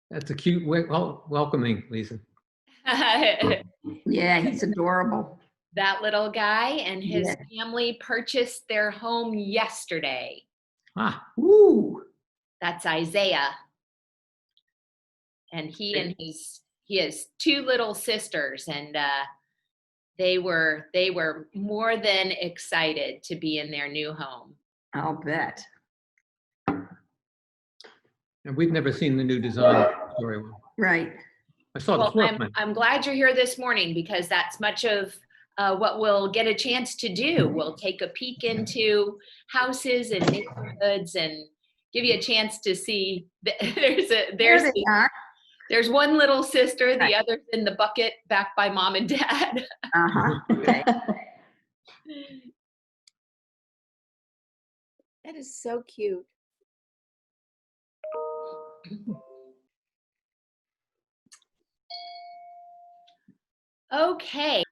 That's a cute way, welcoming, Lisa. Yeah, he's adorable. That little guy and his Yeah. family purchased their home yesterday. Ah, Ooh. That's Isaiah. And he has two little sisters, and they were more than excited to be in their new home. I'll bet. and we've never seen the new design very well. Right. I saw the Well, floor plan. I'm glad you're here this morning, because that's much of what we'll get a chance to do. We'll take a peek into houses and neighborhoods and give you a chance to see. There they are. There's one little sister, the Right. other's in the bucket back by mom and dad. Uh-huh. Okay. That is so cute. Okay,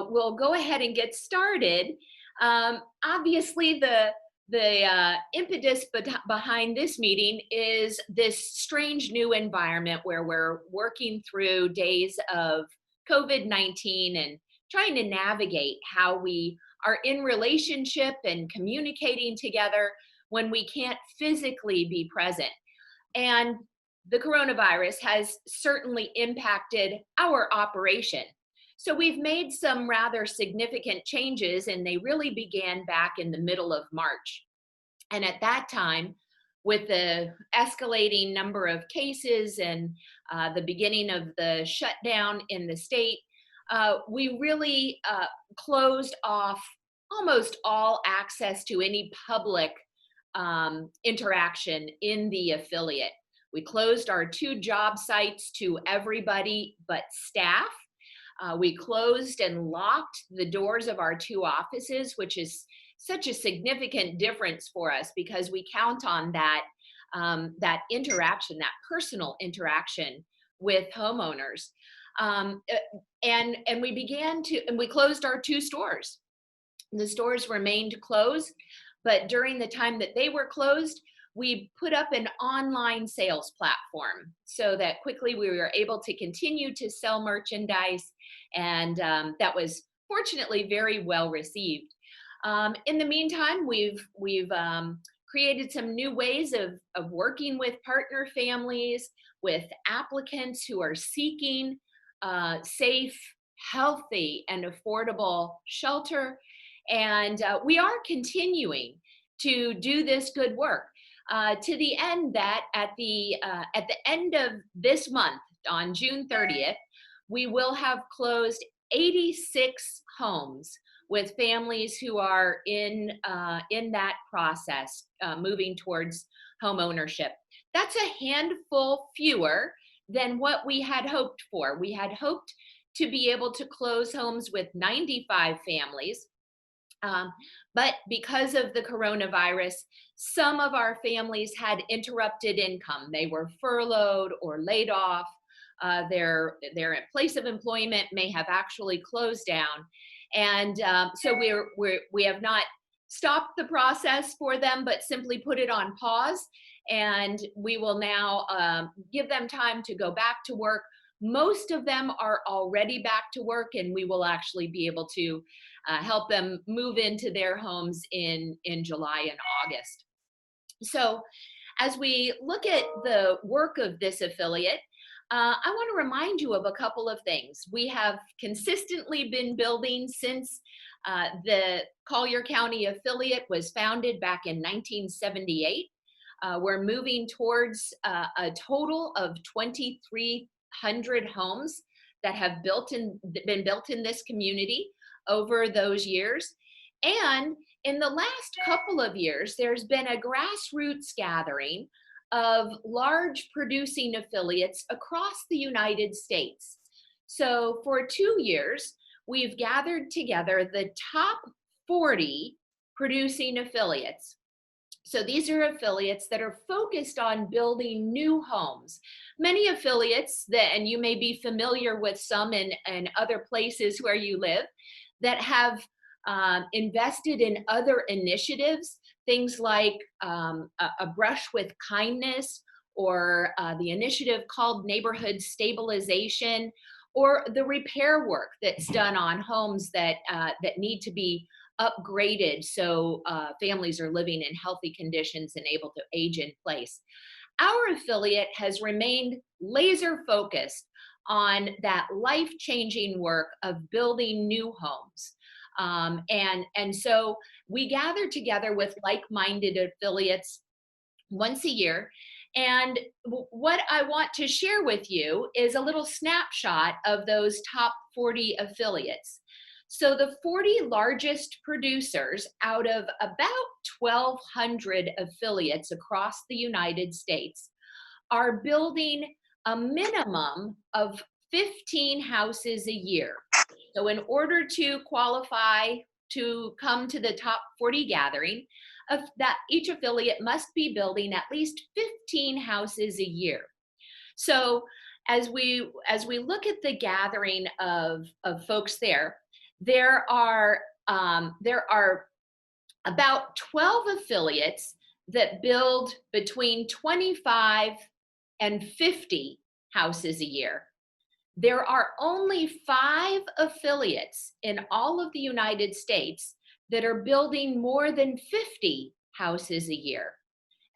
we'll go ahead and get started. Obviously, the impetus behind this meeting is this strange new environment where we're working through days of COVID-19 and trying to navigate how we are in relationship and communicating together when we can't physically be present. And the coronavirus has certainly impacted our operation. So we've made some rather significant changes, and they really began back in the middle of March. And at that time, with the escalating number of cases and the beginning of the shutdown in the state, we really closed off almost all access to any public interaction in the affiliate. We closed our 2 job sites to everybody but staff. We closed and locked the doors of our 2 offices, which is such a significant difference for us, because we count on that interaction, that personal interaction with homeowners. And we closed our 2 stores. The stores remained closed, but during the time that they were closed, we put up an online sales platform so that quickly we were able to continue to sell merchandise, and that was fortunately very well received. In the meantime, we've created some new ways of working with partner families, with applicants who are seeking safe, healthy, and affordable shelter. And we are continuing to do this good work to the end that at the end of this month, on June 30th, we will have closed 86 homes with families who are in that process, moving towards home ownership. That's a handful fewer than what we had hoped for. We had hoped to be able to close homes with 95 families. But because of the coronavirus, some of our families had interrupted income. They were furloughed or laid off. Their place of employment may have actually closed down. And so we have not stopped the process for them, but simply put it on pause. And we will now give them time to go back to work. Most of them are already back to work, and we will actually be able to help them move into their homes in July and August. So as we look at the work of this affiliate, I want to remind you of a couple of things. We have consistently been building since the Collier County affiliate was founded back in 1978. We're moving towards a total of 2,300 homes that have been built in this community over those years. And in the last couple of years, there's been a grassroots gathering of large producing affiliates across the United States. So for 2 years, we've gathered together the top 40 producing affiliates. So these are affiliates that are focused on building new homes. Many affiliates and you may be familiar with some in other places where you live, that have invested in other initiatives, things like a brush with kindness, or the initiative called neighborhood stabilization, or the repair work that's done on homes that need to be upgraded so families are living in healthy conditions and able to age in place. Our affiliate has remained laser focused on that life-changing work of building new homes. And so we gather together with like-minded affiliates once a year. And what I want to share with you is a little snapshot of those top 40 affiliates. So the 40 largest producers out of about 1,200 affiliates across the United States are building a minimum of 15 houses a year. So in order to qualify to come to the top 40 gathering, that each affiliate must be building at least 15 houses a year. So as we look at the gathering of folks there are about 12 affiliates that build between 25 and 50 houses a year. There are only 5 affiliates in all of the United States that are building more than 50 houses a year.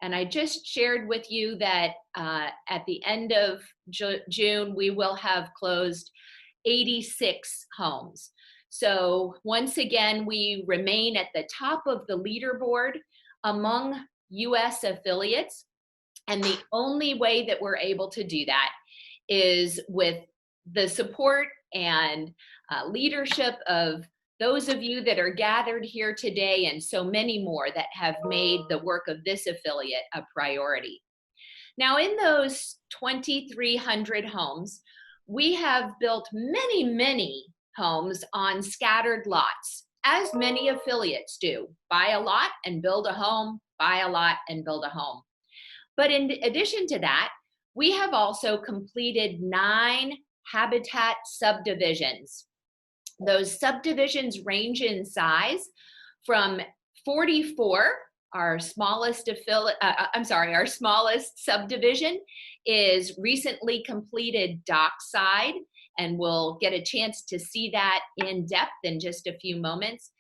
And I just shared with you that at the end of June, we will have closed 86 homes. So once again, we remain at the top of the leaderboard among US affiliates. And the only way that we're able to do that is with the support and leadership of those of you that are gathered here today, and so many more that have made the work of this affiliate a priority. Now, in those 2,300 homes, we have built many, many homes on scattered lots, as many affiliates do. Buy a lot and build a home, buy a lot and build a home. But in addition to that, we have also completed 9 Habitat subdivisions. Those subdivisions range in size from 44, our smallest our smallest subdivision is recently completed Dockside, and we'll get a chance to see that in depth in just a few moments.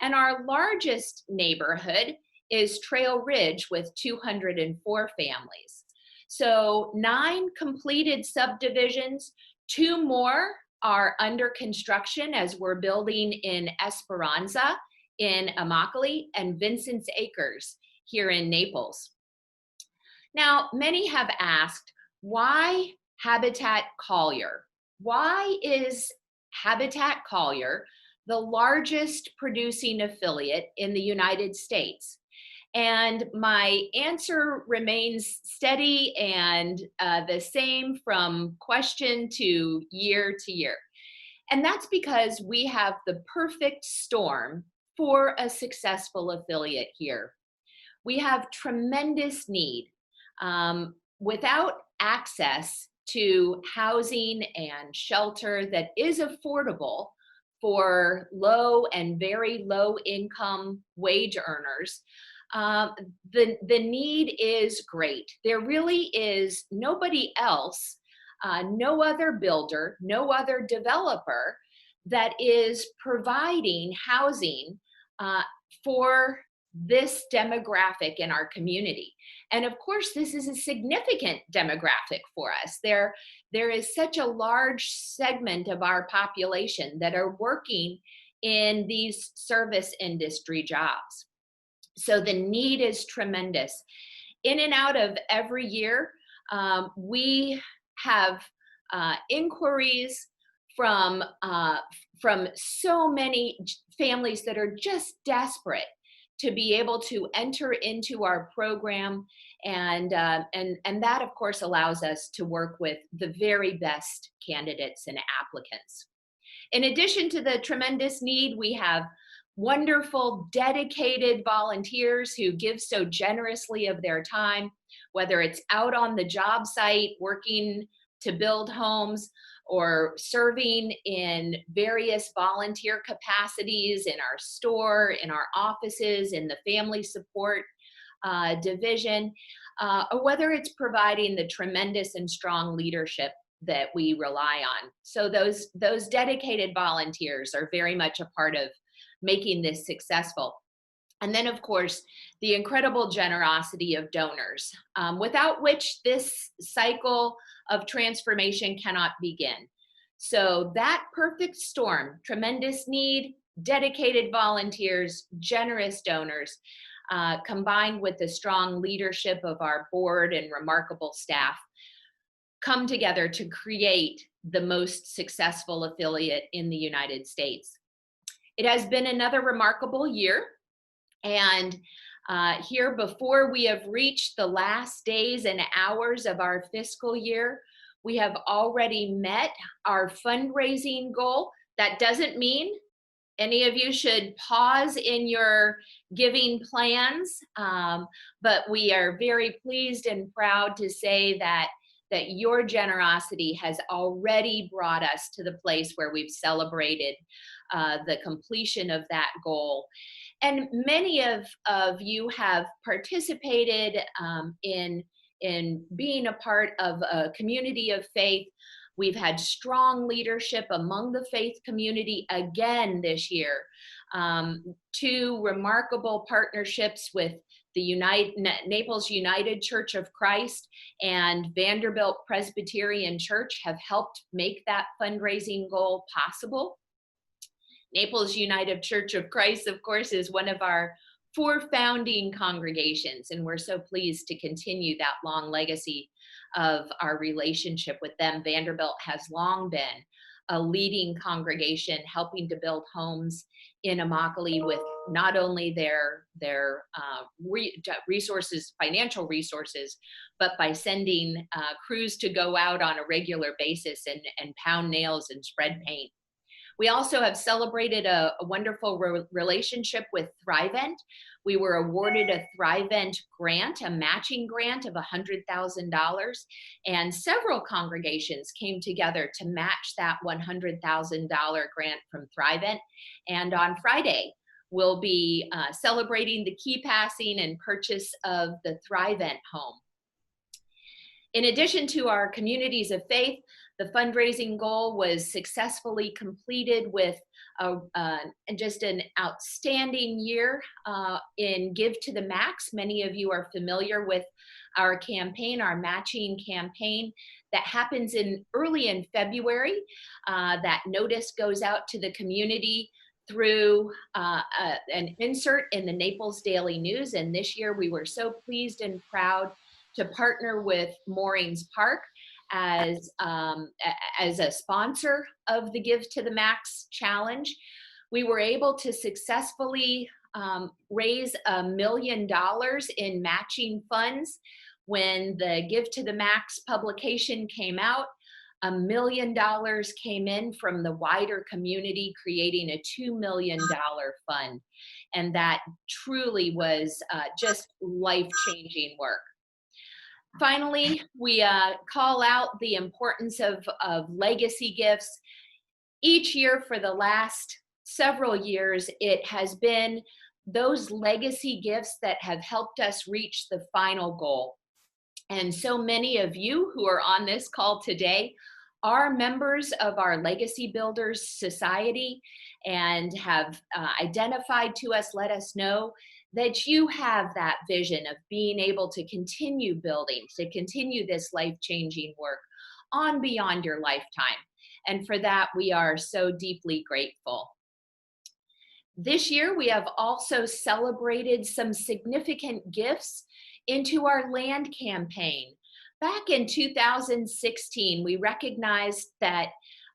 And our largest neighborhood is Trail Ridge with 204 families. So 9 completed subdivisions, 2 more are under construction as we're building in Esperanza, in Immokalee, and Vincennes Acres here in Naples. Now, many have asked, why Habitat Collier? Why is Habitat Collier the largest producing affiliate in the United States? And my answer remains steady and the same from question to year. And that's because we have the perfect storm for a successful affiliate here. We have tremendous need. Without access to housing and shelter that is affordable for low and very low income wage earners, the need is great. There really is nobody else, no other builder, no other developer that is providing housing for this demographic in our community. And of course, this is a significant demographic for us. There is such a large segment of our population that are working in these service industry jobs. So the need is tremendous. In and out of every year, we have inquiries from so many families that are just desperate to be able to enter into our program, and that of course allows us to work with the very best candidates and applicants. In addition to the tremendous need, we have wonderful, dedicated volunteers who give so generously of their time, whether it's out on the job site working to build homes, or serving in various volunteer capacities in our store, in our offices, in the family support division, or whether it's providing the tremendous and strong leadership that we rely on. So those dedicated volunteers are very much a part of making this successful. And then, of course, the incredible generosity of donors, without which this cycle of transformation cannot begin. So that perfect storm, tremendous need, dedicated volunteers, generous donors, combined with the strong leadership of our board and remarkable staff, come together to create the most successful affiliate in the United States. It has been another remarkable year. And here, before we have reached the last days and hours of our fiscal year, we have already met our fundraising goal. That doesn't mean any of you should pause in your giving plans, but we are very pleased and proud to say that your generosity has already brought us to the place where we've celebrated the completion of that goal. And many of you have participated in being a part of a community of faith. We've had strong leadership among the faith community again this year. 2 remarkable partnerships with the Naples United Church of Christ and Vanderbilt Presbyterian Church have helped make that fundraising goal possible. Naples United Church of Christ, of course, is one of our 4 founding congregations, and we're so pleased to continue that long legacy of our relationship with them. Vanderbilt has long been a leading congregation, helping to build homes in Immokalee with not only their resources, financial resources, but by sending crews to go out on a regular basis and pound nails and spread paint. We also have celebrated a wonderful relationship with Thrivent. We were awarded a Thrivent grant, a matching grant of $100,000, and several congregations came together to match that $100,000 grant from Thrivent. And on Friday, we'll be celebrating the key passing and purchase of the Thrivent home. In addition to our communities of faith, the fundraising goal was successfully completed with just an outstanding year in Give to the Max. Many of you are familiar with our campaign, our matching campaign that happens early in February. That notice goes out to the community through an insert in the Naples Daily News. And this year we were so pleased and proud to partner with Moorings Park as a sponsor of the Give to the Max challenge. We were able to successfully raise $1 million in matching funds. When the Give to the Max publication came out, $1 million came in from the wider community, creating a $2 million fund. And that truly was just life-changing work. Finally, we call out the importance of legacy gifts. Each year for the last several years, it has been those legacy gifts that have helped us reach the final goal. And so many of you who are on this call today are members of our Legacy Builders Society and have identified to us, let us know that you have that vision of being able to continue building, to continue this life-changing work on beyond your lifetime. And for that, we are so deeply grateful. This year, we have also celebrated some significant gifts into our land campaign. Back in 2016, we recognized that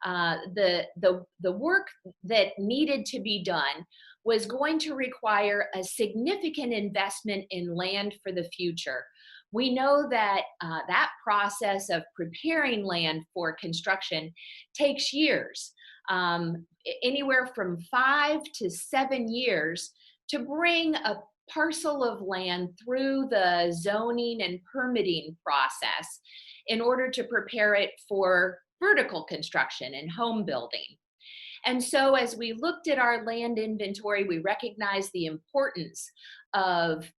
the work that needed to be done was going to require a significant investment in land for the future. We know that that process of preparing land for construction takes years, anywhere from 5 to 7 years to bring a parcel of land through the zoning and permitting process in order to prepare it for vertical construction and home building. And so as we looked at our land inventory, we recognized the importance of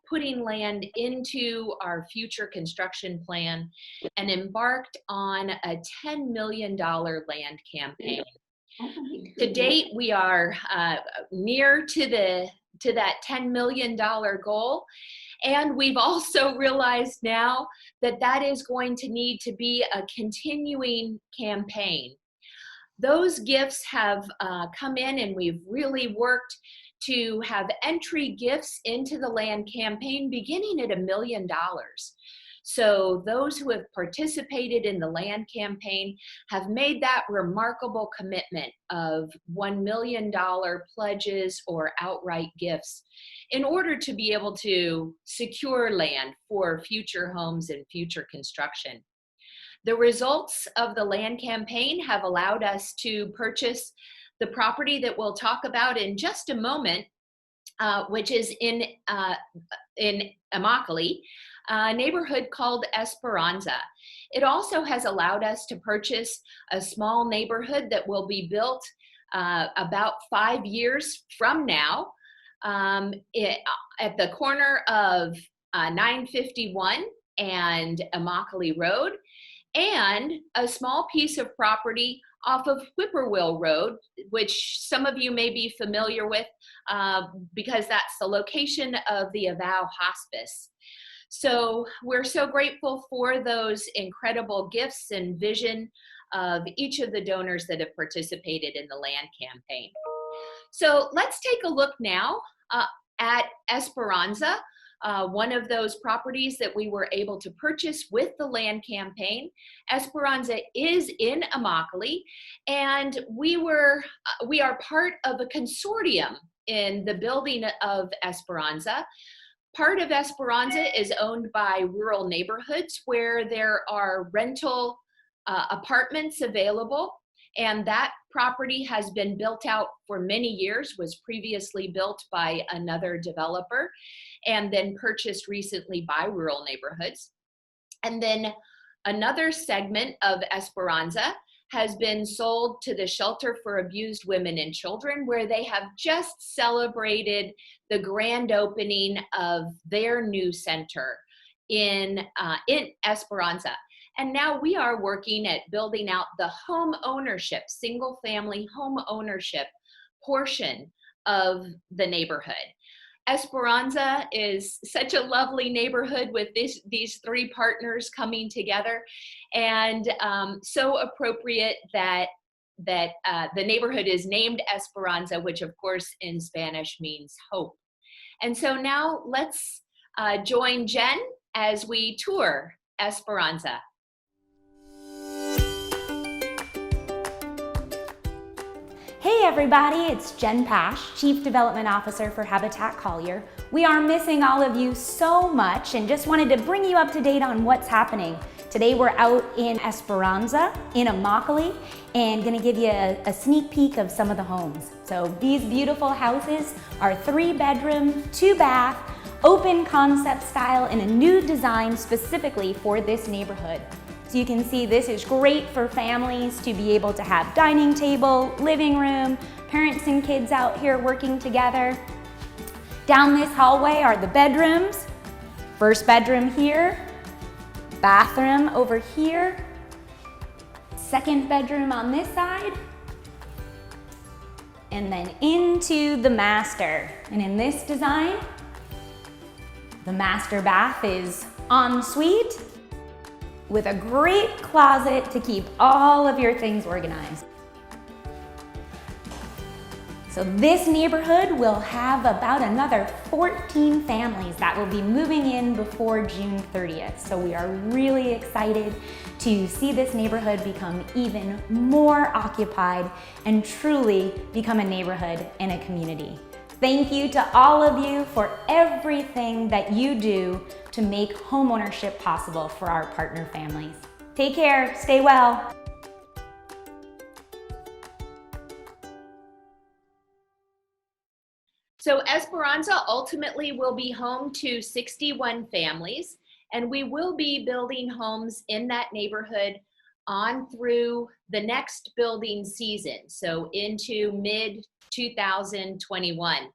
putting land into our future construction plan and embarked on a $10 million land campaign. To date, we are near to that $10 million goal. And we've also realized now that that is going to need to be a continuing campaign. Those gifts have come in, and we've really worked to have entry gifts into the land campaign beginning at $1 million. So those who have participated in the land campaign have made that remarkable commitment of $1 million pledges or outright gifts in order to be able to secure land for future homes and future construction. The results of the land campaign have allowed us to purchase the property that we'll talk about in just a moment, which is in Immokalee, a neighborhood called Esperanza. It also has allowed us to purchase a small neighborhood that will be built about 5 years from now at the corner of 951 and Immokalee Road, and a small piece of property off of Whippoorwill Road, which some of you may be familiar with because that's the location of the Avow Hospice. So we're so grateful for those incredible gifts and vision of each of the donors that have participated in the land campaign. So let's take a look now at Esperanza, one of those properties that we were able to purchase with the land campaign. Esperanza is in Immokalee, and we are part of a consortium in the building of Esperanza. Part of Esperanza is owned by Rural Neighborhoods, where there are rental apartments available, and that property has been built out for many years, was previously built by another developer, and then purchased recently by Rural Neighborhoods. And then another segment of Esperanza has been sold to the Shelter for Abused Women and Children, where they have just celebrated the grand opening of their new center in Esperanza. And now we are working at building out the home ownership, single family home ownership portion of the neighborhood. Esperanza is such a lovely neighborhood with these three partners coming together, and so appropriate that the neighborhood is named Esperanza, which of course in Spanish means hope. And so now let's join Jen as we tour Esperanza. Hey everybody, it's Jen Pash, Chief Development Officer for Habitat Collier. We are missing all of you so much and just wanted to bring you up to date on what's happening. Today we're out in Esperanza, in Immokalee, and gonna give you a sneak peek of some of the homes. So these beautiful houses are 3-bedroom, 2-bath, open concept style in a new design specifically for this neighborhood. So you can see this is great for families to be able to have dining table, living room, parents and kids out here working together. Down this hallway are the bedrooms. First bedroom here, bathroom over here, second bedroom on this side, and then into the master. And in this design, the master bath is en suite, with a great closet to keep all of your things organized. So this neighborhood will have about another 14 families that will be moving in before June 30th. So we are really excited to see this neighborhood become even more occupied and truly become a neighborhood and a community. Thank you to all of you for everything that you do to make homeownership possible for our partner families. Take care, stay well. So Esperanza ultimately will be home to 61 families, and we will be building homes in that neighborhood on through the next building season, so into mid-2021.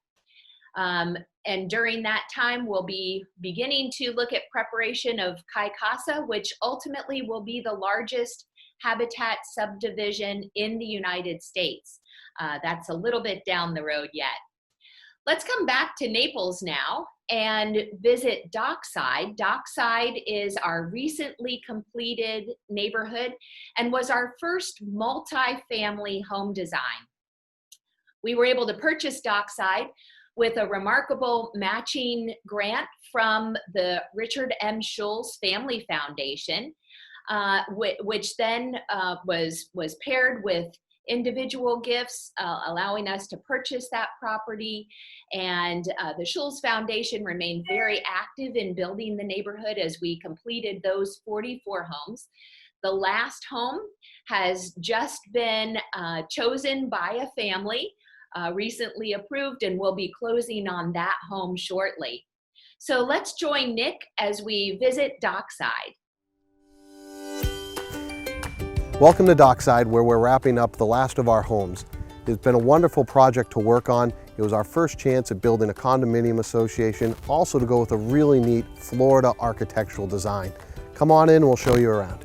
And during that time, we'll be beginning to look at preparation of Kai Casa, which ultimately will be the largest Habitat subdivision in the United States. That's a little bit down the road yet. Let's come back to Naples now and visit Dockside. Dockside is our recently completed neighborhood and was our first multi-family home design. We were able to purchase Dockside with a remarkable matching grant from the Richard M. Schulz Family Foundation, which then was paired with individual gifts, allowing us to purchase that property. And the Schulz Foundation remained very active in building the neighborhood as we completed those 44 homes. The last home has just been chosen by a family, recently approved, and we'll be closing on that home shortly. So let's join Nick as we visit Dockside. Welcome to Dockside, where we're wrapping up the last of our homes. It's been a wonderful project to work on. It was our first chance at building a condominium association, also to go with a really neat Florida architectural design. Come on in, we'll show you around.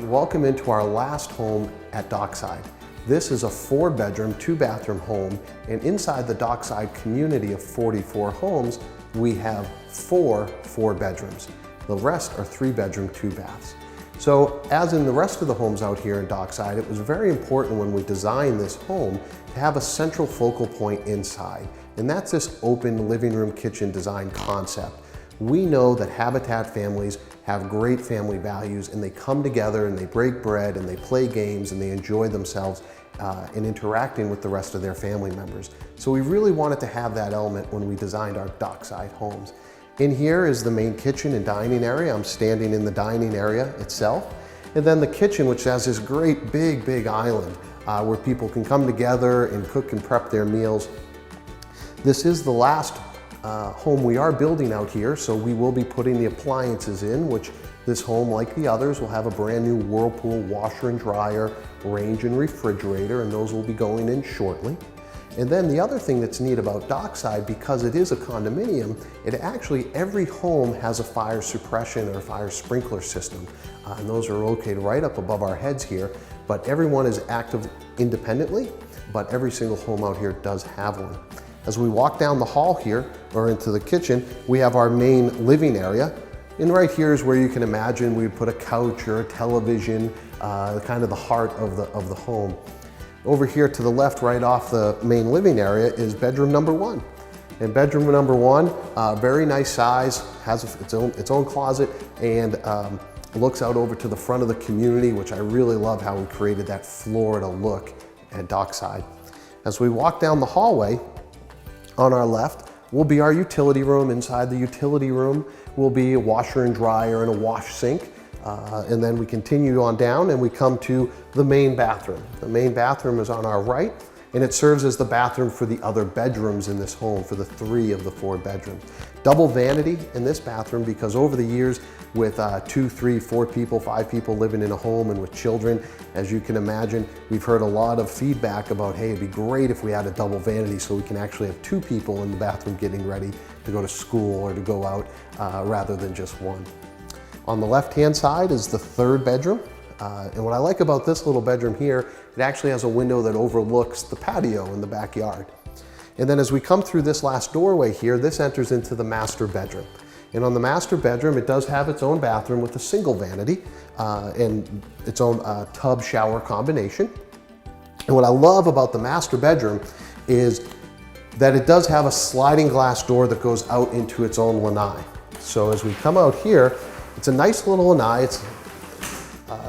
Welcome into our last home at Dockside. This is a 4-bedroom, 2-bathroom home, and inside the Dockside community of 44 homes, we have 4 bedrooms. The rest are 3-bedroom, 2-baths. So as in the rest of the homes out here in Dockside, it was very important when we designed this home to have a central focal point inside, and that's this open living room kitchen design concept. We know that Habitat families have great family values, and they come together and they break bread and they play games and they enjoy themselves in interacting with the rest of their family members. So we really wanted to have that element when we designed our Dockside homes. In here is the main kitchen and dining area. I'm standing in the dining area itself. And then the kitchen, which has this great big island where people can come together and cook and prep their meals. This is the last home we are building out here, so we will be putting the appliances in, which this home, like the others, will have a brand new Whirlpool washer and dryer, range and refrigerator, and those will be going in shortly. And then the other thing that's neat about Dockside, because it is a condominium, every home has a fire suppression or fire sprinkler system. And those are located right up above our heads here, but everyone is active independently, but every single home out here does have one. As we walk down the hall here, or into the kitchen, we have our main living area. And right here is where you can imagine we'd put a couch or a television, kind of the heart of the home. Over here to the left, right off the main living area, is bedroom number 1. And bedroom number 1, very nice size, has its own closet, and looks out over to the front of the community, which I really love how we created that Florida look at Dockside. As we walk down the hallway, on our left will be our utility room. Inside the utility room will be a washer and dryer and a wash sink. And then we continue on down and we come to the main bathroom. The main bathroom is on our right, and it serves as the bathroom for the other bedrooms in this home, for the 3 of the 4 bedrooms. Double vanity in this bathroom, because over the years with 2, 3, 4 people, 5 people living in a home and with children, as you can imagine, we've heard a lot of feedback about, hey, it'd be great if we had a double vanity so we can actually have 2 people in the bathroom getting ready to go to school or to go out rather than just 1. On the left-hand side is the 3rd bedroom. And what I like about this little bedroom here, it actually has a window that overlooks the patio in the backyard. And then as we come through this last doorway here, this enters into the master bedroom. And on the master bedroom, it does have its own bathroom with a single vanity and its own tub shower combination. And what I love about the master bedroom is that it does have a sliding glass door that goes out into its own lanai. So as we come out here, it's a nice little lanai. It's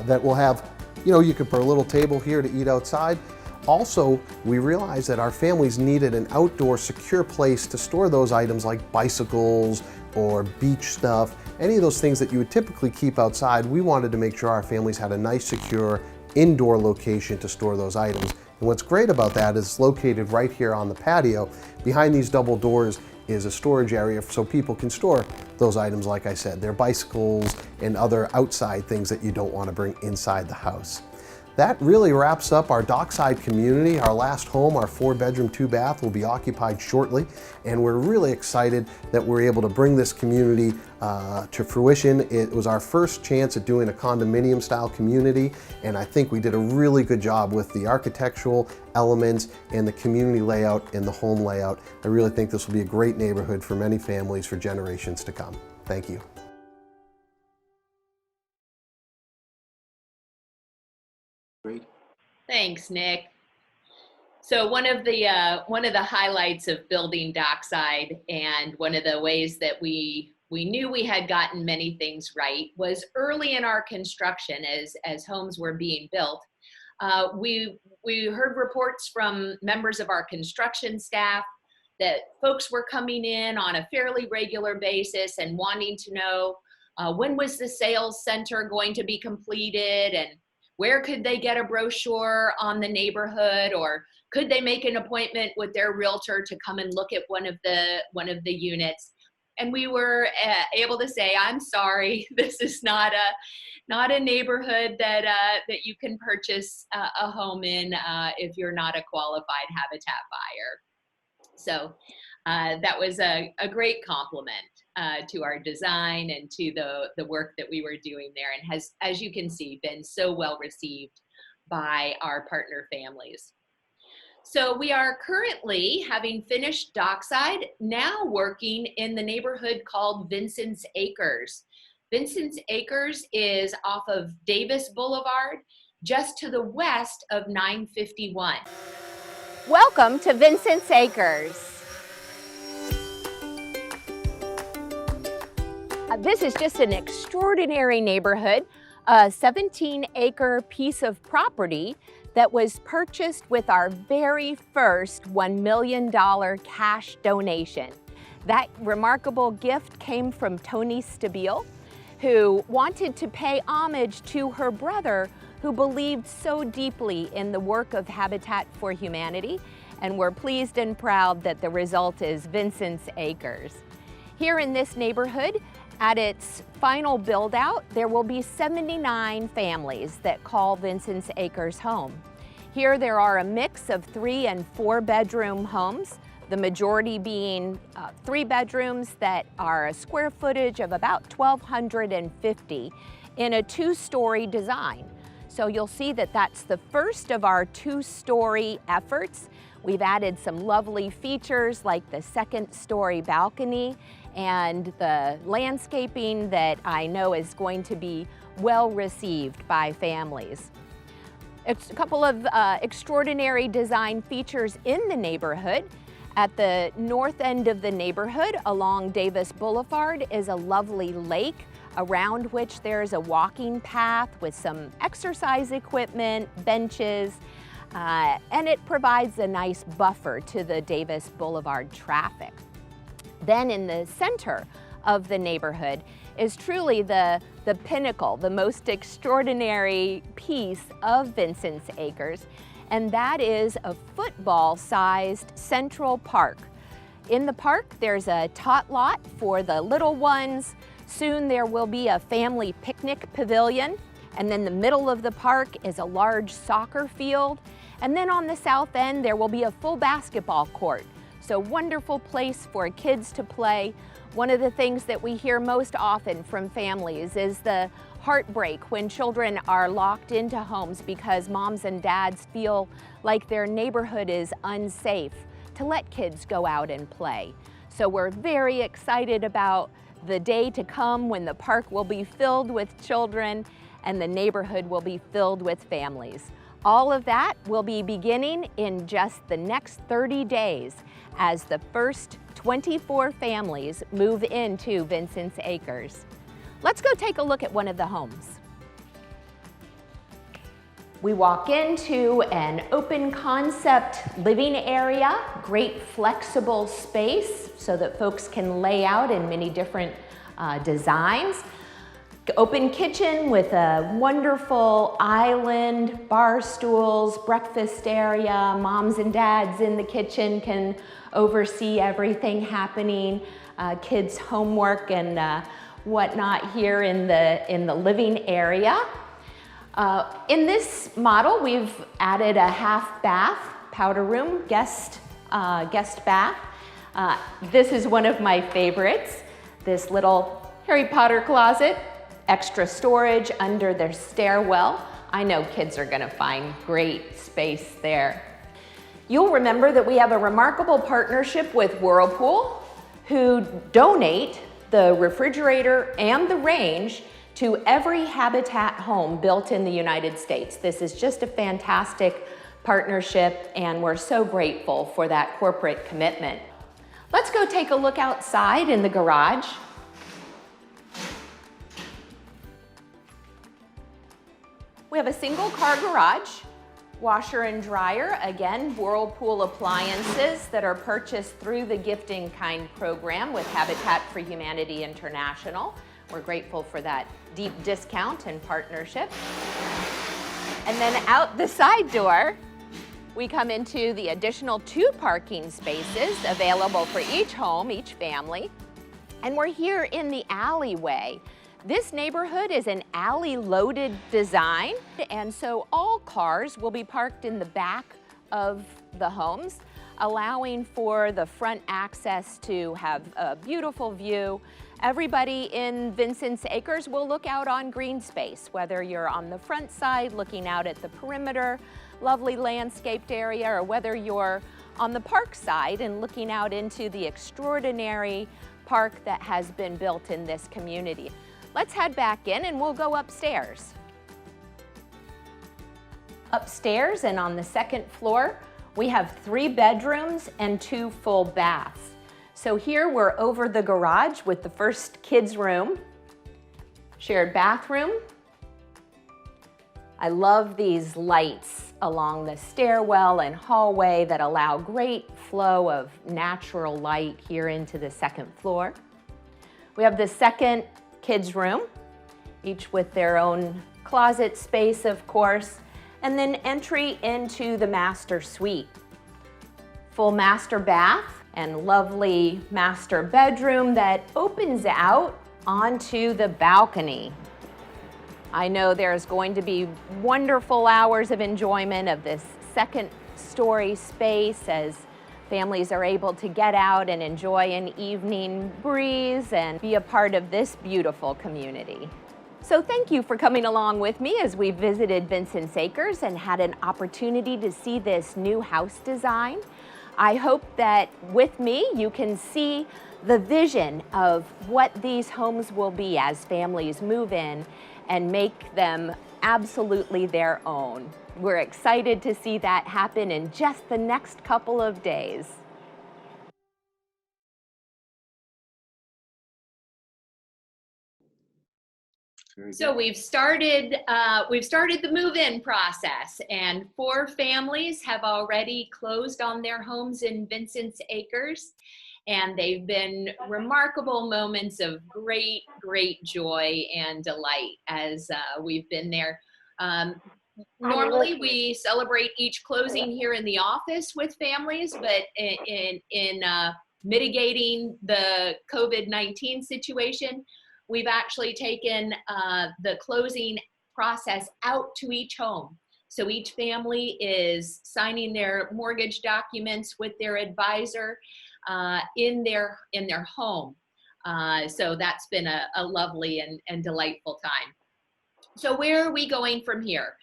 that will have, you could put a little table here to eat outside. Also, we realized that our families needed an outdoor secure place to store those items like bicycles or beach stuff, any of those things that you would typically keep outside. We wanted to make sure our families had a nice, secure indoor location to store those items. And what's great about that is it's located right here on the patio. Behind these double doors is a storage area so people can store those items, like I said, their bicycles and other outside things that you don't want to bring inside the house. That really wraps up our Dockside community. Our last home, our 4-bedroom, 2-bath, will be occupied shortly, and we're really excited that we're able to bring this community to fruition. It was our first chance at doing a condominium style community, and I think we did a really good job with the architectural elements and the community layout and the home layout. I really think this will be a great neighborhood for many families for generations to come. Thank you. Great. Thanks, Nick. So one of the highlights of building Dockside, and one of the ways that we knew we had gotten many things right, was early in our construction as homes were being built. We heard reports from members of our construction staff that folks were coming in on a fairly regular basis and wanting to know when was the sales center going to be completed, and where could they get a brochure on the neighborhood, or could they make an appointment with their realtor to come and look at one of the units? And we were able to say, I'm sorry, this is not a neighborhood that you can purchase a home in if you're not a qualified Habitat buyer. So that was a great compliment to our design and to the work that we were doing there, and has, as you can see, been so well received by our partner families. So we are currently, having finished Dockside, now working in the neighborhood called Vincennes Acres. Vincennes Acres is off of Davis Boulevard, just to the west of 951. Welcome to Vincennes Acres. This is just an extraordinary neighborhood, a 17-acre piece of property that was purchased with our very first $1 million cash donation. That remarkable gift came from Tony Stabile, who wanted to pay homage to her brother, who believed so deeply in the work of Habitat for Humanity, and we're pleased and proud that the result is Vincennes Acres. Here in this neighborhood, at its final build out, there will be 79 families that call Vincennes Acres home. Here there are a mix of 3- and 4-bedroom homes, the majority being 3 bedrooms that are a square footage of about 1,250 in a 2-story design. So you'll see that that's the first of our 2-story efforts. We've added some lovely features like the 2nd-story balcony and the landscaping that I know is going to be well received by families. It's a couple of extraordinary design features in the neighborhood. At the north end of the neighborhood along Davis Boulevard is a lovely lake around which there's a walking path with some exercise equipment, benches, and it provides a nice buffer to the Davis Boulevard traffic. Then in the center of the neighborhood is truly the pinnacle, the most extraordinary piece of Vincennes Acres, and that is a football-sized central park. In the park, there's a tot lot for the little ones. Soon there will be a family picnic pavilion, and then the middle of the park is a large soccer field. And then on the south end, there will be a full basketball court. So wonderful place for kids to play. One of the things that we hear most often from families is the heartbreak when children are locked into homes because moms and dads feel like their neighborhood is unsafe to let kids go out and play. So we're very excited about the day to come when the park will be filled with children and the neighborhood will be filled with families. All of that will be beginning in just the next 30 days as the first 24 families move into Vincennes Acres. Let's go take a look at one of the homes. We walk into an open concept living area, great flexible space so that folks can lay out in many different designs. Open kitchen with a wonderful island, bar stools, breakfast area. Moms and dads in the kitchen can oversee everything happening. Kids' homework and whatnot here in the living area. In this model, we've added a half bath, powder room, guest bath. This is one of my favorites. This little Harry Potter closet, extra storage under their stairwell. I know kids are gonna find great space there. You'll remember that we have a remarkable partnership with Whirlpool, who donate the refrigerator and the range to every Habitat home built in the United States. This is just a fantastic partnership, and we're so grateful for that corporate commitment. Let's go take a look outside in the garage. We have a single car garage, washer and dryer, again, Whirlpool appliances that are purchased through the Gift in Kind program with Habitat for Humanity International. We're grateful for that deep discount and partnership. And then out the side door, we come into the additional 2 parking spaces available for each home, each family. And we're here in the alleyway. This neighborhood is an alley-loaded design, and so all cars will be parked in the back of the homes, allowing for the front access to have a beautiful view. Everybody in Vincennes Acres will look out on green space, whether you're on the front side looking out at the perimeter, lovely landscaped area, or whether you're on the park side and looking out into the extraordinary park that has been built in this community. Let's head back in and we'll go upstairs. Upstairs and on the second floor, we have 3 bedrooms and 2 full baths. So here we're over the garage with the first kids' room, shared bathroom. I love these lights along the stairwell and hallway that allow great flow of natural light here into the second floor. We have the second kids' room, each with their own closet space, of course, and then entry into the master suite. Full master bath and lovely master bedroom that opens out onto the balcony. I know there's going to be wonderful hours of enjoyment of this second story space as families are able to get out and enjoy an evening breeze and be a part of this beautiful community. So thank you for coming along with me as we visited Vincennes Acres and had an opportunity to see this new house design. I hope that with me you can see the vision of what these homes will be as families move in and make them absolutely their own. We're excited to see that happen in just the next couple of days. So we've started the move-in process, and 4 families have already closed on their homes in Vincennes Acres, and they've been remarkable moments of great joy and delight as we've been there. Normally we celebrate each closing here in the office with families, but in mitigating the COVID-19 situation, we've actually taken the closing process out to each home. So each family is signing their mortgage documents with their advisor in their home. So that's been a lovely and delightful time. So where are we going from here?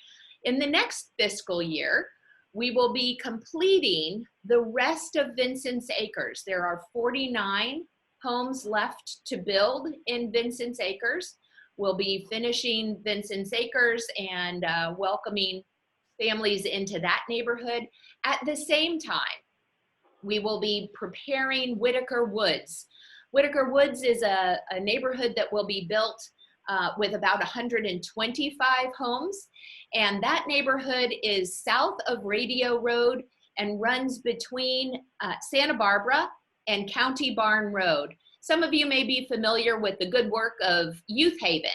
In the next fiscal year, we will be completing the rest of Vincennes Acres. There are 49 homes left to build in Vincennes Acres. We'll be finishing Vincennes Acres and welcoming families into that neighborhood. At the same time, we will be preparing Whitaker Woods. Whitaker Woods is a neighborhood that will be built with about 125 homes. And that neighborhood is south of Radio Road and runs between Santa Barbara and County Barn Road. Some of you may be familiar with the good work of Youth Haven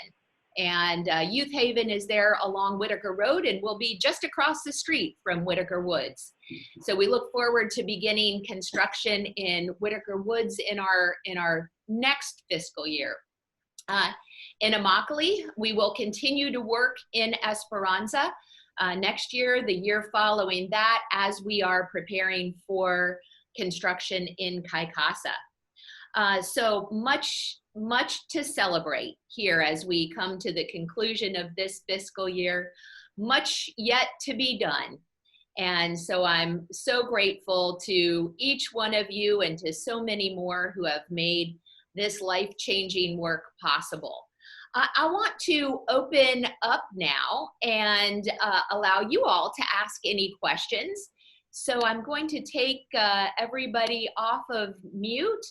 And Youth Haven is there along Whitaker Road and will be just across the street from Whitaker Woods. So we look forward to beginning construction in Whitaker Woods in our next fiscal year. In Immokalee, we will continue to work in Esperanza next year, the year following that, as we are preparing for construction in Kaikasa. So much to celebrate here as we come to the conclusion of this fiscal year, much yet to be done. And so I'm so grateful to each one of you and to so many more who have made this life-changing work possible. I want to open up now and allow you all to ask any questions. So I'm going to take everybody off of mute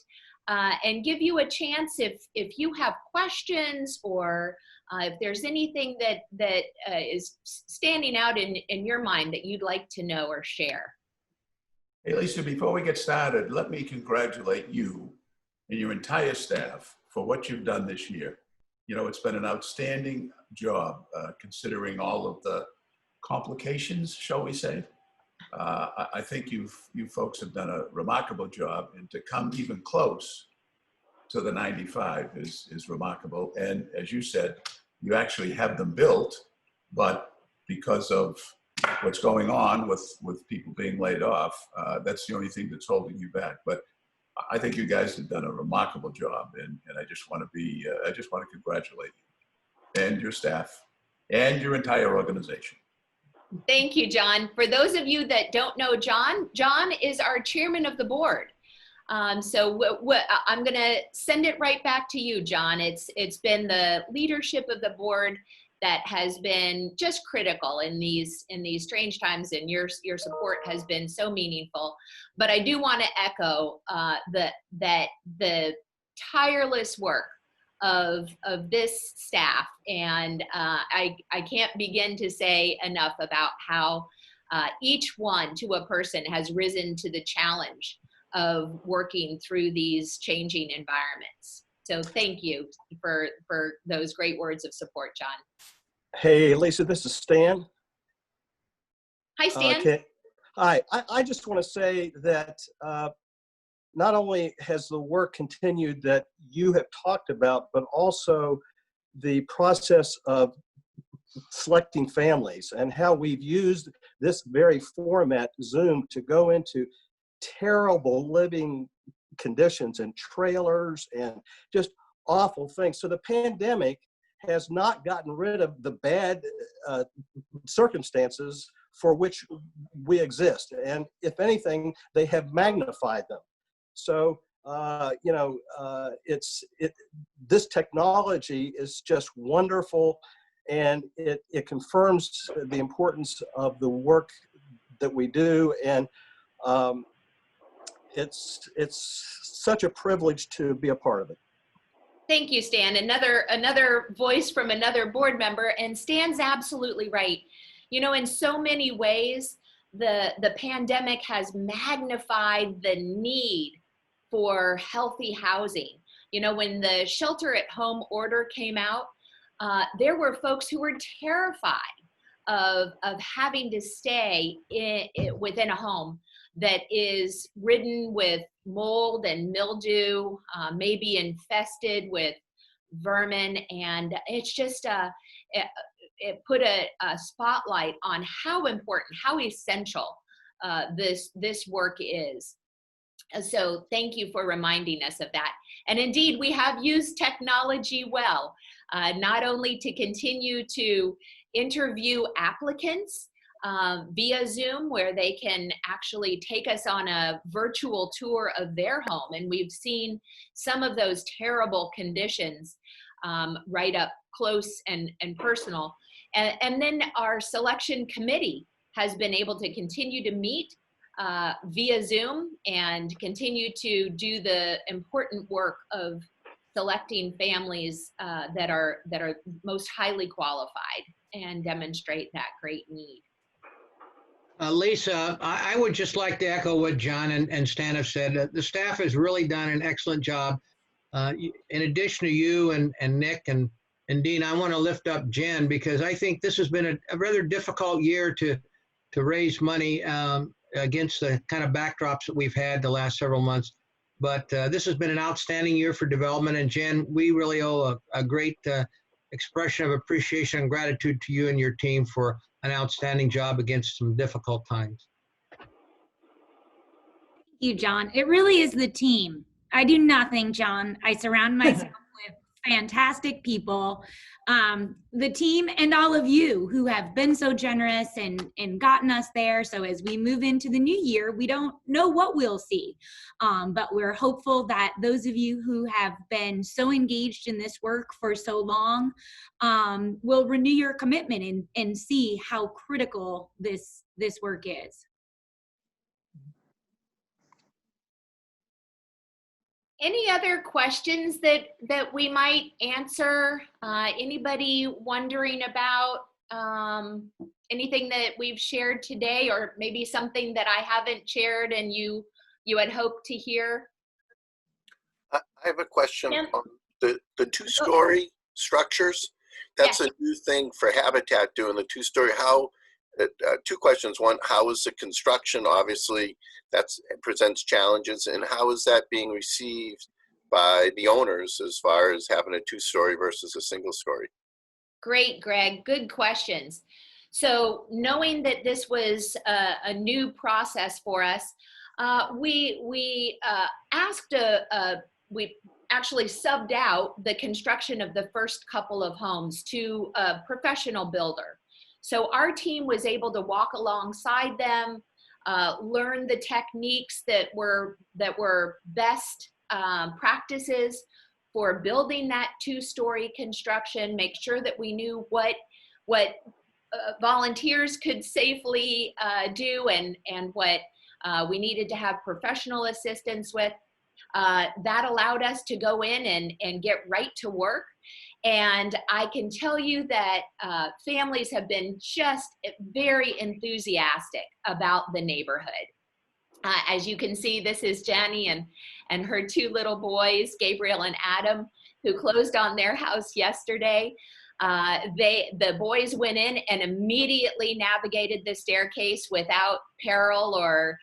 and give you a chance if you have questions or if there's anything that is standing out in your mind that you'd like to know or share. Hey, Lisa, before we get started, let me congratulate you and your entire staff for what you've done this year. You know, it's been an outstanding job considering all of the complications, shall we say. I think you folks have done a remarkable job, and to come even close to the 95 is remarkable. And as you said, you actually have them built, but because of what's going on with people being laid off, that's the only thing that's holding you back. But I think you guys have done a remarkable job, and I just want to congratulate you and your staff and your entire organization. Thank you, John. For those of you that don't know John is our chairman of the board. So I'm going to send it right back to you, John. It's been the leadership of the board that has been just critical in these strange times, and your support has been so meaningful. But I do want to echo that the tireless work of this staff, and I can't begin to say enough about how each one to a person has risen to the challenge of working through these changing environments. So thank you for those great words of support, John. Hey, Lisa, this is Stan. Hi, Stan. Okay. Hi, I just want to say that not only has the work continued that you have talked about, but also the process of selecting families and how we've used this very format, Zoom, to go into terrible living conditions and trailers and just awful things. So the pandemic has not gotten rid of the bad circumstances for which we exist. And if anything, they have magnified them. So, this technology is just wonderful, and it confirms the importance of the work that we do. And it's such a privilege to be a part of it. Thank you, Stan. Another voice from another board member, and Stan's absolutely right. You know, in so many ways, the pandemic has magnified the need for healthy housing. You know, when the shelter-at-home order came out, there were folks who were terrified of having to stay within a home that is ridden with mold and mildew, maybe infested with vermin, and it's just it put a spotlight on how important, how essential this work is. So thank you for reminding us of that. And indeed, we have used technology well, not only to continue to interview applicants via Zoom, where they can actually take us on a virtual tour of their home. And we've seen some of those terrible conditions right up close and personal. And then our selection committee has been able to continue to meet via Zoom and continue to do the important work of selecting families that are most highly qualified and demonstrate that great need. Lisa, I would just like to echo what John and Stan have said. The staff has really done an excellent job. In addition to you and Nick and And Dean, I want to lift up Jen because I think this has been a rather difficult year to raise money against the kind of backdrops that we've had the last several months. But this has been an outstanding year for development. And Jen, we really owe a great expression of appreciation and gratitude to you and your team for an outstanding job against some difficult times. Thank you, John. It really is the team. I do nothing, John. I surround myself with fantastic people. The team and all of you who have been so generous and gotten us there. So as we move into the new year, we don't know what we'll see. But we're hopeful that those of you who have been so engaged in this work for so long will renew your commitment and see how critical this work is. Any other questions that we might answer? Anybody wondering about anything that we've shared today, or maybe something that I haven't shared and you had hoped to hear? I have a question Tim? on the two-story structures. That's Yes. a new thing for Habitat, doing the two-story. How? Two questions. One, how is the construction? Obviously, that presents challenges, and how is that being received by the owners as far as having a two-story versus a single-story? Great, Greg. Good questions. So knowing that this was a new process for us, we actually subbed out the construction of the first couple of homes to a professional builder. So our team was able to walk alongside them, learn the techniques that were best practices for building that two-story construction, make sure that we knew what volunteers could safely do and what we needed to have professional assistance with. That allowed us to go in and get right to work. And I can tell you that families have been just very enthusiastic about the neighborhood. As you can see, this is Jenny and her two little boys, Gabriel and Adam, who closed on their house yesterday. The boys went in and immediately navigated the staircase without peril or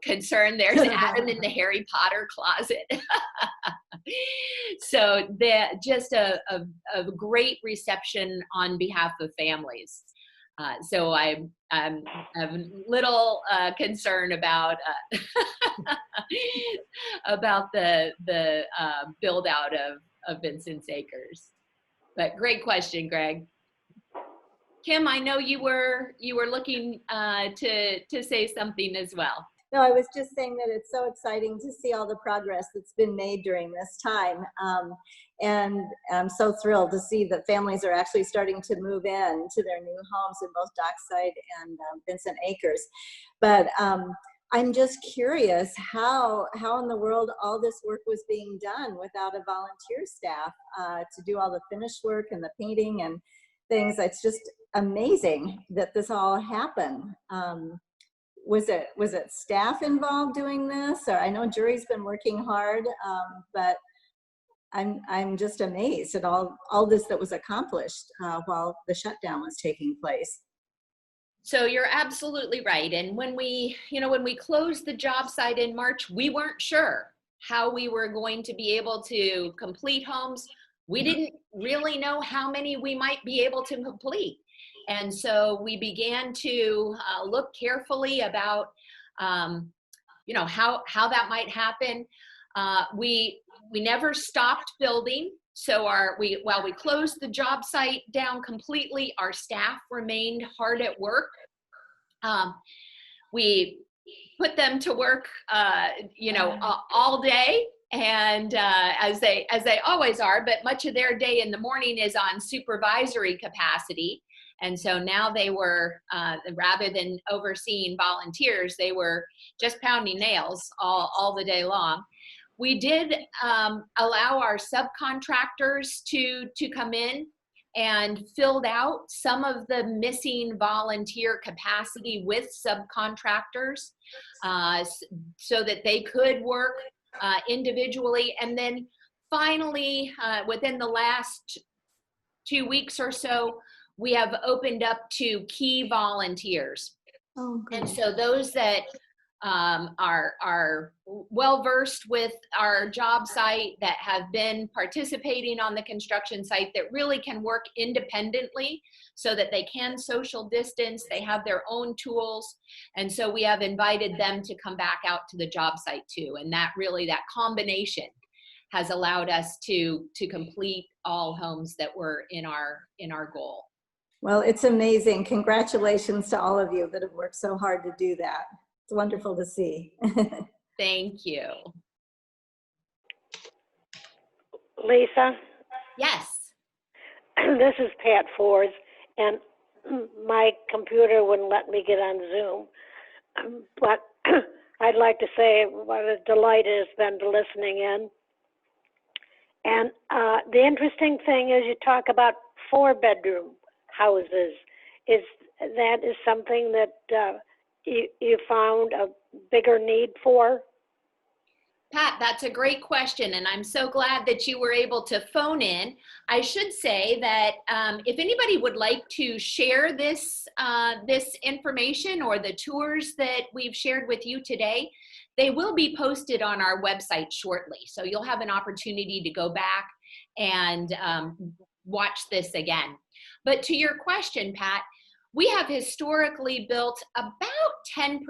concern. There's Adam in the Harry Potter closet. So just a great reception on behalf of families. So I'm a little concerned about about the build out of Vincennes Acres. But great question, Greg. Kim, I know you were looking to say something as well. No, I was just saying that it's so exciting to see all the progress that's been made during this time. And I'm so thrilled to see that families are actually starting to move in to their new homes in both Dockside and Vincennes Acres. But I'm just curious how in the world all this work was being done without a volunteer staff to do all the finish work and the painting and things. It's just amazing that this all happened. Was it staff involved doing this? Or I know Jury's been working hard, but I'm just amazed at all this that was accomplished while the shutdown was taking place. So you're absolutely right. And when we closed the job site in March, we weren't sure how we were going to be able to complete homes. We didn't really know how many we might be able to complete. And so we began to look carefully about, how that might happen. We never stopped building. So while we closed the job site down completely, our staff remained hard at work. We put them to work, all day. And as they always are, but much of their day in the morning is on supervisory capacity. And so now they were, rather than overseeing volunteers, they were just pounding nails all the day long. We did allow our subcontractors to come in and filled out some of the missing volunteer capacity with subcontractors so that they could work individually. And then finally, within the last 2 weeks or so, we have opened up to key volunteers. Oh, good. And so those that are well versed with our job site, that have been participating on the construction site, that really can work independently so that they can social distance, they have their own tools. And so we have invited them to come back out to the job site too. And that combination has allowed us to complete all homes that were in our goal. Well, it's amazing. Congratulations to all of you that have worked so hard to do that. It's wonderful to see. Thank you. Lisa, Yes. this is Pat Ford, and my computer wouldn't let me get on Zoom. But I'd like to say what a delight it has been to listening in. And the interesting thing is you talk about 4-bedroom houses. Is something that you found a bigger need for? Pat, that's a great question, and I'm so glad that you were able to phone in. I should say that if anybody would like to share this information or the tours that we've shared with you today, they will be posted on our website shortly. So you'll have an opportunity to go back and watch this again. But to your question, Pat, we have historically built about 10%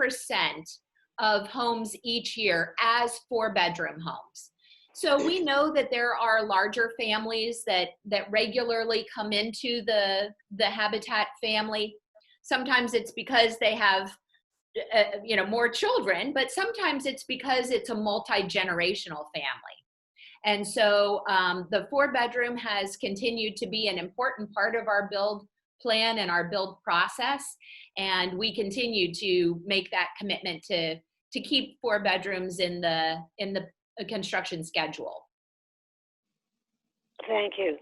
of homes each year as 4-bedroom homes. So we know that there are larger families that regularly come into the Habitat family. Sometimes it's because they have more children, but sometimes it's because it's a multi-generational family. And so the 4-bedroom has continued to be an important part of our build plan and our build process. And we continue to make that commitment to keep 4 bedrooms in the construction schedule. Thank you.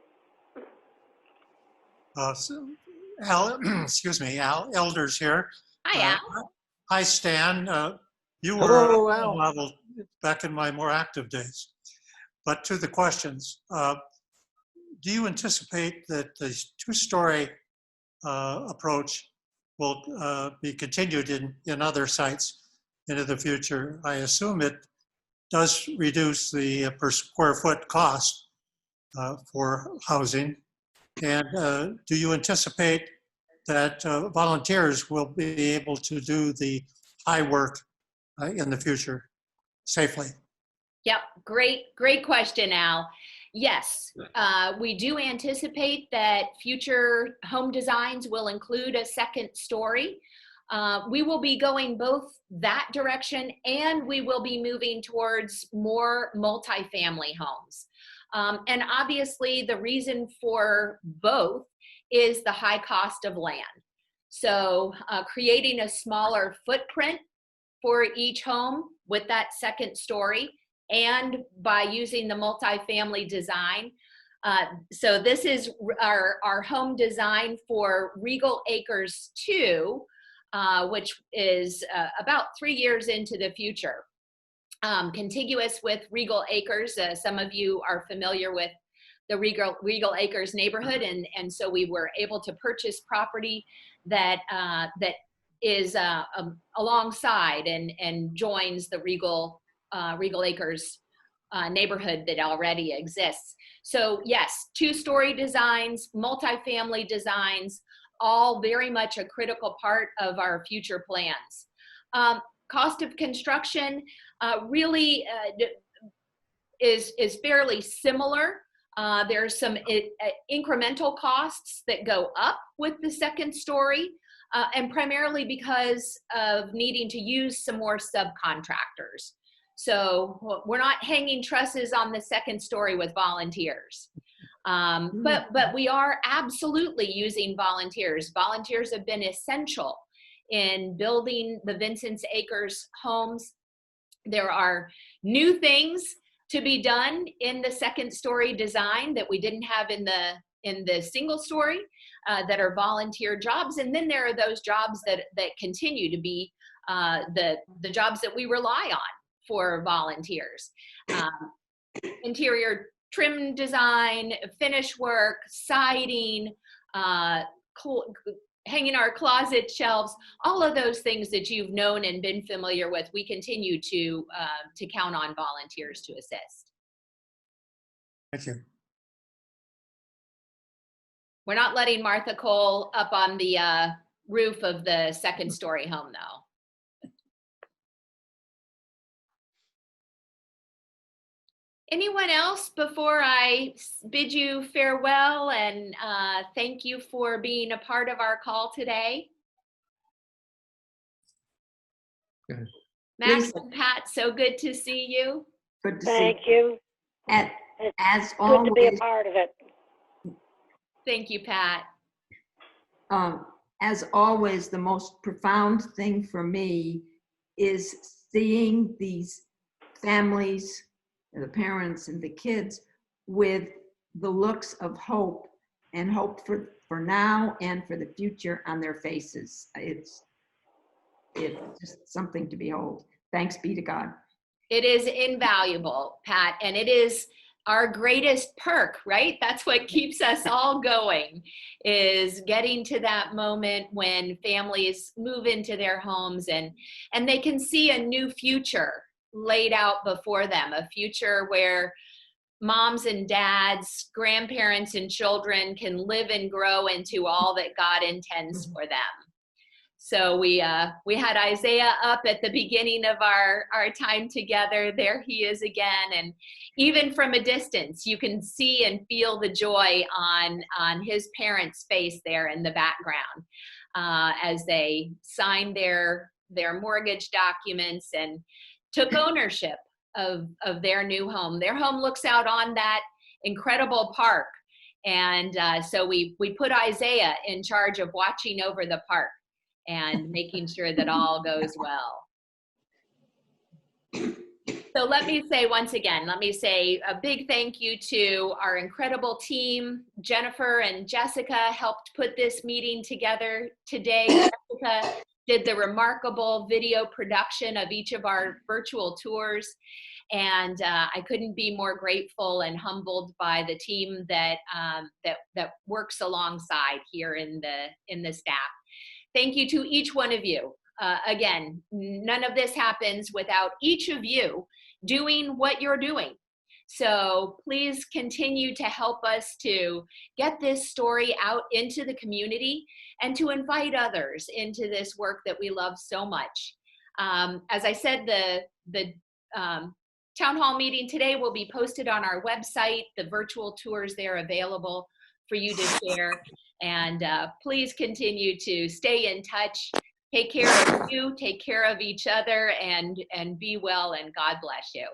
Al Elders here. Hi, Al. Hi, Stan. You were Hello, Al. level back in my more active days. But to the questions, do you anticipate that the 2-story approach will be continued in other sites into the future? I assume it does reduce the per square foot cost for housing. And do you anticipate that volunteers will be able to do the high work in the future safely? Yep, great question, Al. Yes, we do anticipate that future home designs will include a 2nd story. We will be going both that direction, and we will be moving towards more multifamily homes. And obviously the reason for both is the high cost of land. So creating a smaller footprint for each home with that 2nd story, and by using the multifamily design. So this is our home design for Regal Acres 2, which is about 3 years into the future. Contiguous with Regal Acres, some of you are familiar with the Regal Acres neighborhood, and so we were able to purchase property that is alongside and joins the Regal Acres neighborhood that already exists. So yes, 2-story designs, multifamily designs, all very much a critical part of our future plans. Cost of construction really is fairly similar. There's some incremental costs that go up with the 2nd story, and primarily because of needing to use some more subcontractors. So we're not hanging trusses on the 2nd story with volunteers. But we are absolutely using volunteers. Volunteers have been essential in building the Vincennes Acres homes. There are new things to be done in the 2nd story design that we didn't have in the single story that are volunteer jobs. And then there are those jobs that continue to be the jobs that we rely on for volunteers. Interior trim design, finish work, siding, hanging our closet shelves, all of those things that you've known and been familiar with, we continue to count on volunteers to assist. Thank you. We're not letting Martha Cole up on the roof of the second story home though. Anyone else before I bid you farewell and thank you for being a part of our call today? Good. Max Lisa. and Pat, so good to see you. Good to Thank see you. you. As Good to be a always, part of it. Thank you, Pat. as always, the most profound thing for me is seeing these families, the parents and the kids, with the looks of hope and hope for now and for the future on their faces. It's just something to behold. Thanks be to God. It is invaluable, Pat, and it is our greatest perk, right? That's what keeps us all going, is getting to that moment when families move into their homes and they can see a new future laid out before them, a future where moms and dads, grandparents and children can live and grow into all that God intends for them. So we had Isaiah up at the beginning of our time together. There he is again. And even from a distance, you can see and feel the joy on his parents' face there in the background as they signed their mortgage documents and took ownership of their new home. Their home looks out on that incredible park. And so we put Isaiah in charge of watching over the park and making sure that all goes well. So let me say once again, a big thank you to our incredible team. Jennifer and Jessica helped put this meeting together today. Jessica did the remarkable video production of each of our virtual tours. And I couldn't be more grateful and humbled by the team that works alongside here in the staff. Thank you to each one of you. Again, none of this happens without each of you doing what you're doing. So please continue to help us to get this story out into the community and to invite others into this work that we love so much. As I said, the town hall meeting today will be posted on our website. The virtual tours there available for you to share. And please continue to stay in touch. Take care of you, take care of each other, and be well, and God bless you.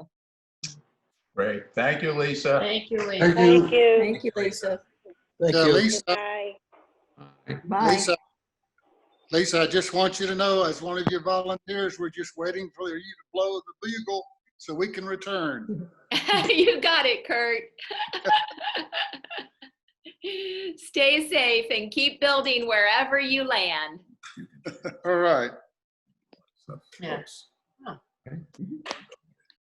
Great. Thank you, Lisa. Thank you, Lisa. Thank you. Thank you, Lisa. Thank Yeah, you. Lisa, Bye. Bye. Lisa, I just want you to know, as one of your volunteers, we're just waiting for you to blow the bugle so we can return. You got it, Kurt. Stay safe and keep building wherever you land. All right. So, Yeah. folks,